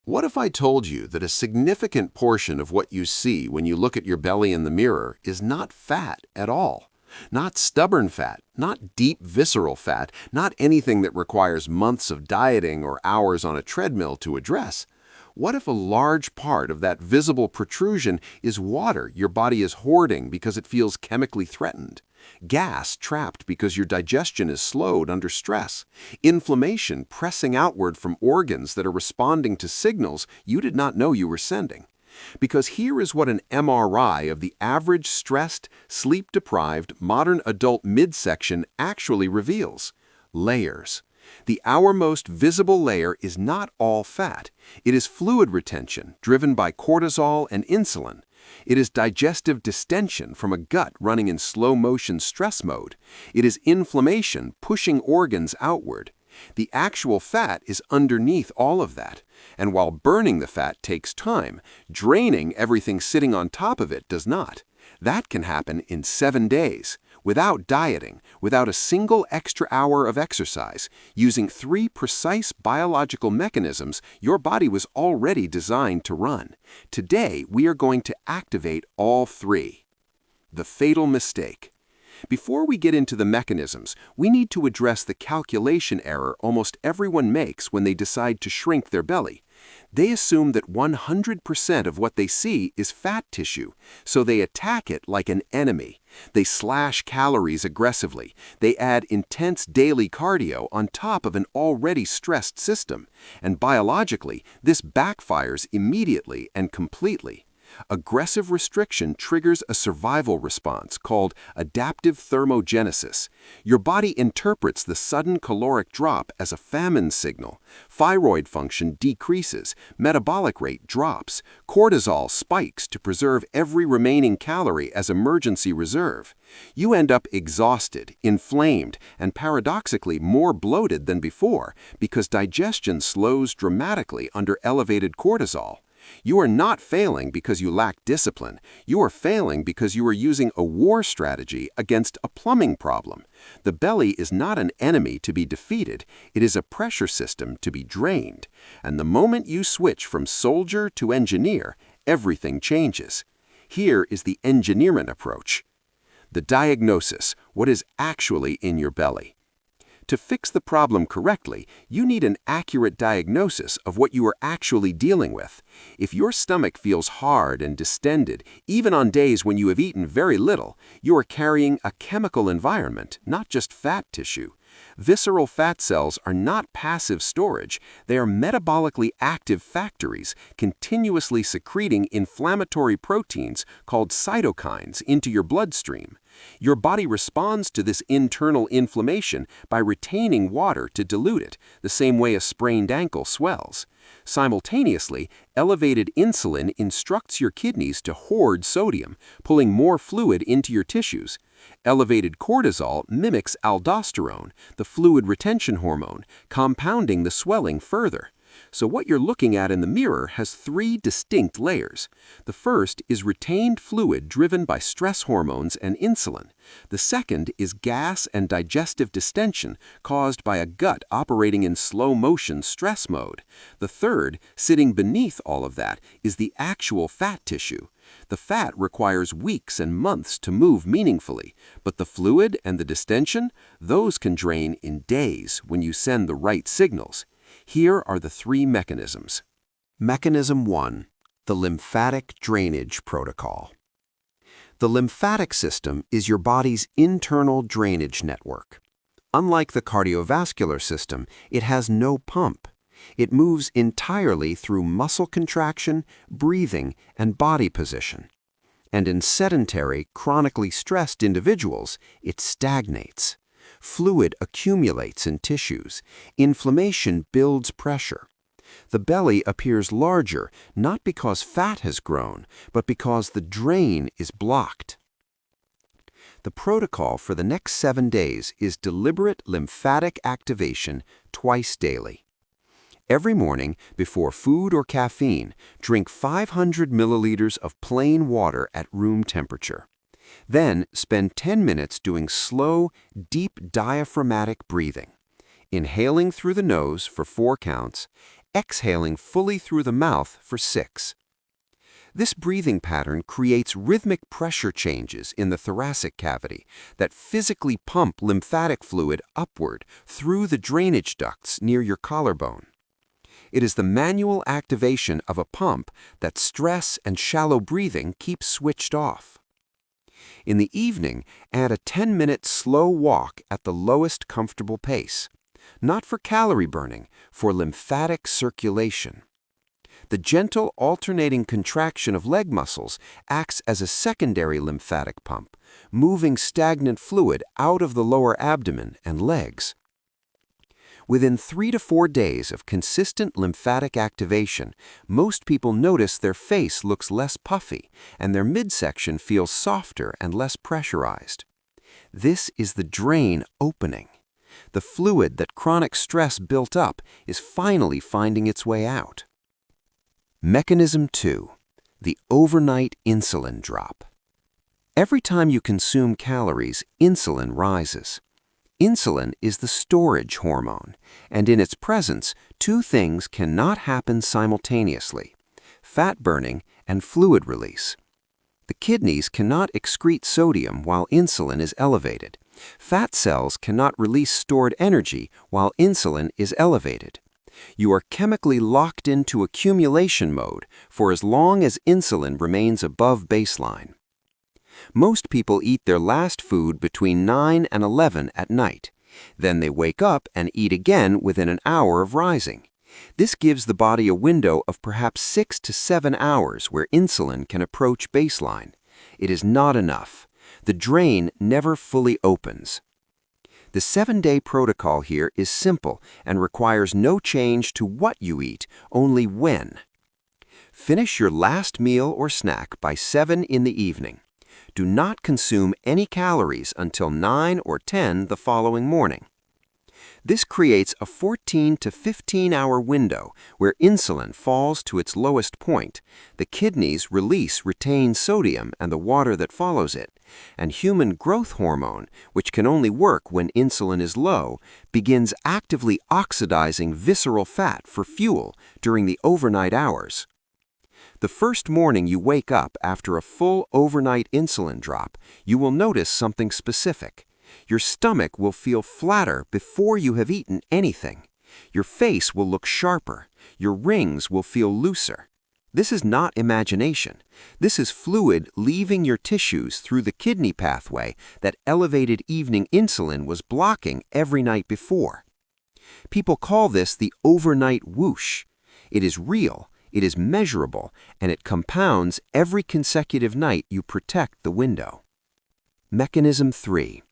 What if I told you that a significant portion of what you see when you look at your belly in the mirror is not fat at all? Not stubborn fat, not deep visceral fat, not anything that requires months of dieting or hours on a treadmill to address. What if a large part of that visible protrusion is water your body is hoarding because it feels chemically threatened? Gas trapped because your digestion is slowed under stress. Inflammation pressing outward from organs that are responding to signals you did not know you were sending. Because here is what an MRI of the average stressed, sleep-deprived, modern adult midsection actually reveals. Layers. The outermost visible layer is not all fat. It is fluid retention driven by cortisol and insulin. It is digestive distension from a gut running in slow-motion stress mode. It is inflammation pushing organs outward. The actual fat is underneath all of that. And while burning the fat takes time, draining everything sitting on top of it does not. That can happen in 7 days, without dieting, without a single extra hour of exercise, using 3 precise biological mechanisms your body was already designed to run. Today, we are going to activate all 3. The fatal mistake. Before we get into the mechanisms, we need to address the calculation error almost everyone makes when they decide to shrink their belly. They assume that 100% of what they see is fat tissue, so they attack it like an enemy. They slash calories aggressively. They add intense daily cardio on top of an already stressed system. And biologically, this backfires immediately and completely. Aggressive restriction triggers a survival response called adaptive thermogenesis. Your body interprets the sudden caloric drop as a famine signal. Thyroid function decreases, metabolic rate drops, cortisol spikes to preserve every remaining calorie as emergency reserve. You end up exhausted, inflamed, and paradoxically more bloated than before because digestion slows dramatically under elevated cortisol. You are not failing because you lack discipline. You are failing because you are using a war strategy against a plumbing problem. The belly is not an enemy to be defeated. It is a pressure system to be drained. And the moment you switch from soldier to engineer, everything changes. Here is the engineerment approach. The diagnosis, what is actually in your belly. To fix the problem correctly, you need an accurate diagnosis of what you are actually dealing with. If your stomach feels hard and distended, even on days when you have eaten very little, you are carrying a chemical environment, not just fat tissue. Visceral fat cells are not passive storage. They are metabolically active factories, continuously secreting inflammatory proteins called cytokines into your bloodstream. Your body responds to this internal inflammation by retaining water to dilute it, the same way a sprained ankle swells. Simultaneously, elevated insulin instructs your kidneys to hoard sodium, pulling more fluid into your tissues. Elevated cortisol mimics aldosterone, the fluid retention hormone, compounding the swelling further. So what you're looking at in the mirror has 3 distinct layers. The first is retained fluid driven by stress hormones and insulin. The second is gas and digestive distension caused by a gut operating in slow-motion stress mode. The third, sitting beneath all of that, is the actual fat tissue. The fat requires weeks and months to move meaningfully, but the fluid and the distension, those can drain in days when you send the right signals. Here are the 3 mechanisms. Mechanism 1. The lymphatic drainage protocol. The lymphatic system is your body's internal drainage network. Unlike the cardiovascular system, it has no pump. It moves entirely through muscle contraction, breathing, and body position. And in sedentary, chronically stressed individuals, it stagnates. Fluid accumulates in tissues. Inflammation builds pressure. The belly appears larger, not because fat has grown, but because the drain is blocked. The protocol for the next 7 days is deliberate lymphatic activation twice daily. Every morning, before food or caffeine, drink 500 milliliters of plain water at room temperature. Then spend 10 minutes doing slow, deep diaphragmatic breathing. Inhaling through the nose for 4 counts, exhaling fully through the mouth for 6. This breathing pattern creates rhythmic pressure changes in the thoracic cavity that physically pump lymphatic fluid upward through the drainage ducts near your collarbone. It is the manual activation of a pump that stress and shallow breathing keep switched off. In the evening, add a 10-minute slow walk at the lowest comfortable pace, not for calorie burning, for lymphatic circulation. The gentle alternating contraction of leg muscles acts as a secondary lymphatic pump, moving stagnant fluid out of the lower abdomen and legs. Within 3 to 4 days of consistent lymphatic activation, most people notice their face looks less puffy and their midsection feels softer and less pressurized. This is the drain opening. The fluid that chronic stress built up is finally finding its way out. Mechanism 2. The overnight insulin drop. Every time you consume calories, insulin rises. Insulin is the storage hormone, and in its presence, 2 things cannot happen simultaneously: fat burning and fluid release. The kidneys cannot excrete sodium while insulin is elevated. Fat cells cannot release stored energy while insulin is elevated. You are chemically locked into accumulation mode for as long as insulin remains above baseline. Most people eat their last food between 9 and 11 at night. Then they wake up and eat again within an hour of rising. This gives the body a window of perhaps 6 to 7 hours where insulin can approach baseline. It is not enough. The drain never fully opens. The 7-day protocol here is simple and requires no change to what you eat, only when. Finish your last meal or snack by 7 in the evening. Do not consume any calories until 9 or 10 the following morning. This creates a 14 to 15-hour window where insulin falls to its lowest point, the kidneys release retained sodium and the water that follows it, and human growth hormone, which can only work when insulin is low, begins actively oxidizing visceral fat for fuel during the overnight hours. The first morning you wake up after a full overnight insulin drop, you will notice something specific. Your stomach will feel flatter before you have eaten anything. Your face will look sharper. Your rings will feel looser. This is not imagination. This is fluid leaving your tissues through the kidney pathway that elevated evening insulin was blocking every night before. People call this the overnight whoosh. It is real, it is measurable, and it compounds every consecutive night you protect the window. Mechanism 3.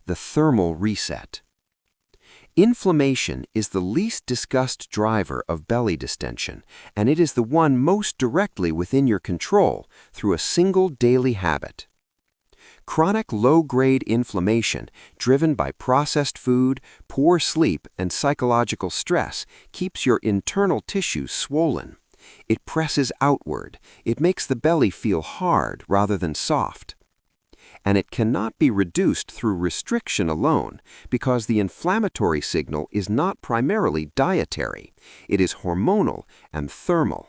The thermal reset. Inflammation is the least discussed driver of belly distension, and it is the one most directly within your control through a single daily habit. Chronic low-grade inflammation, driven by processed food, poor sleep, and psychological stress, keeps your internal tissues swollen. It presses outward. It makes the belly feel hard rather than soft. And it cannot be reduced through restriction alone because the inflammatory signal is not primarily dietary. It is hormonal and thermal.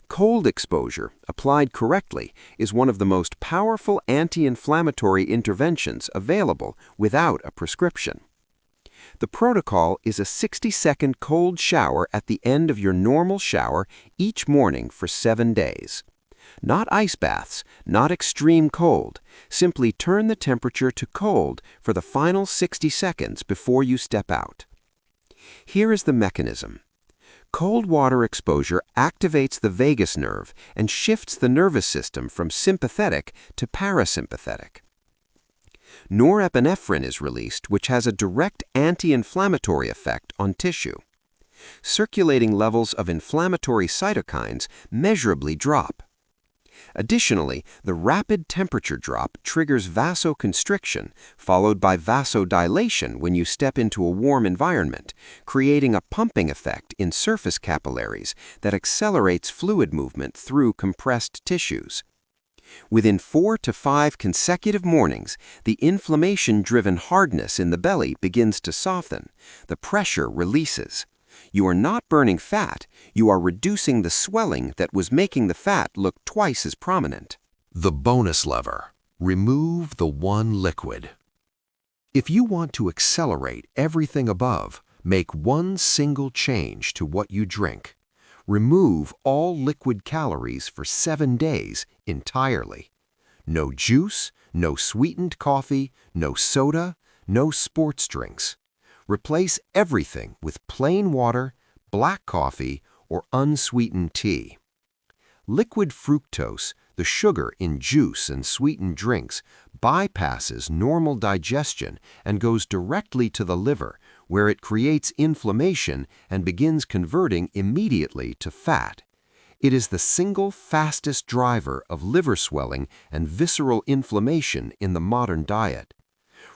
Cold exposure, applied correctly, is one of the most powerful anti-inflammatory interventions available without a prescription. The protocol is a 60-second cold shower at the end of your normal shower each morning for 7 days. Not ice baths, not extreme cold. Simply turn the temperature to cold for the final 60 seconds before you step out. Here is the mechanism. Cold water exposure activates the vagus nerve and shifts the nervous system from sympathetic to parasympathetic. Norepinephrine is released, which has a direct anti-inflammatory effect on tissue. Circulating levels of inflammatory cytokines measurably drop. Additionally, the rapid temperature drop triggers vasoconstriction, followed by vasodilation when you step into a warm environment, creating a pumping effect in surface capillaries that accelerates fluid movement through compressed tissues. Within 4 to 5 consecutive mornings, the inflammation-driven hardness in the belly begins to soften. The pressure releases. You are not burning fat, you are reducing the swelling that was making the fat look twice as prominent. The bonus lever: remove the one liquid. If you want to accelerate everything above, make one single change to what you drink. Remove all liquid calories for 7 days entirely. No juice, no sweetened coffee, no soda, no sports drinks. Replace everything with plain water, black coffee, or unsweetened tea. Liquid fructose, the sugar in juice and sweetened drinks, bypasses normal digestion and goes directly to the liver, where it creates inflammation and begins converting immediately to fat. It is the single fastest driver of liver swelling and visceral inflammation in the modern diet.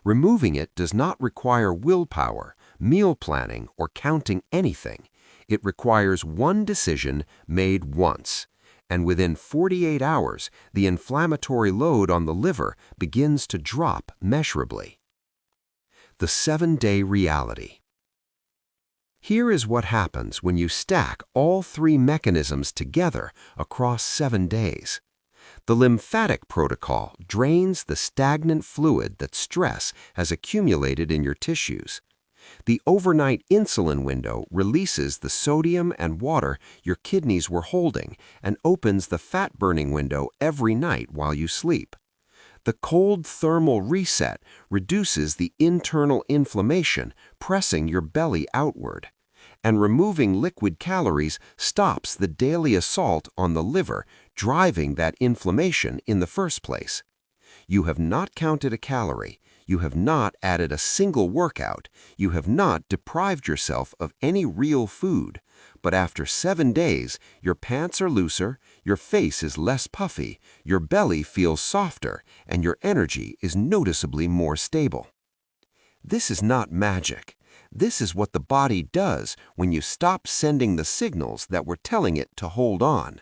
Removing it does not require willpower, meal planning, or counting anything. It requires one decision made once. And within 48 hours, the inflammatory load on the liver begins to drop measurably. The 7-day reality. Here is what happens when you stack all 3 mechanisms together across 7 days. The lymphatic protocol drains the stagnant fluid that stress has accumulated in your tissues. The overnight insulin window releases the sodium and water your kidneys were holding and opens the fat-burning window every night while you sleep. The cold thermal reset reduces the internal inflammation, pressing your belly outward. And removing liquid calories stops the daily assault on the liver, driving that inflammation in the first place. You have not counted a calorie. You have not added a single workout. You have not deprived yourself of any real food. But after 7 days, your pants are looser, your face is less puffy, your belly feels softer, and your energy is noticeably more stable. This is not magic. This is what the body does when you stop sending the signals that were telling it to hold on.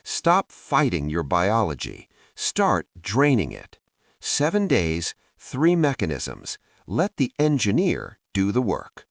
Stop fighting your biology. Start draining it. 7 days, 3 mechanisms. Let the engineer do the work.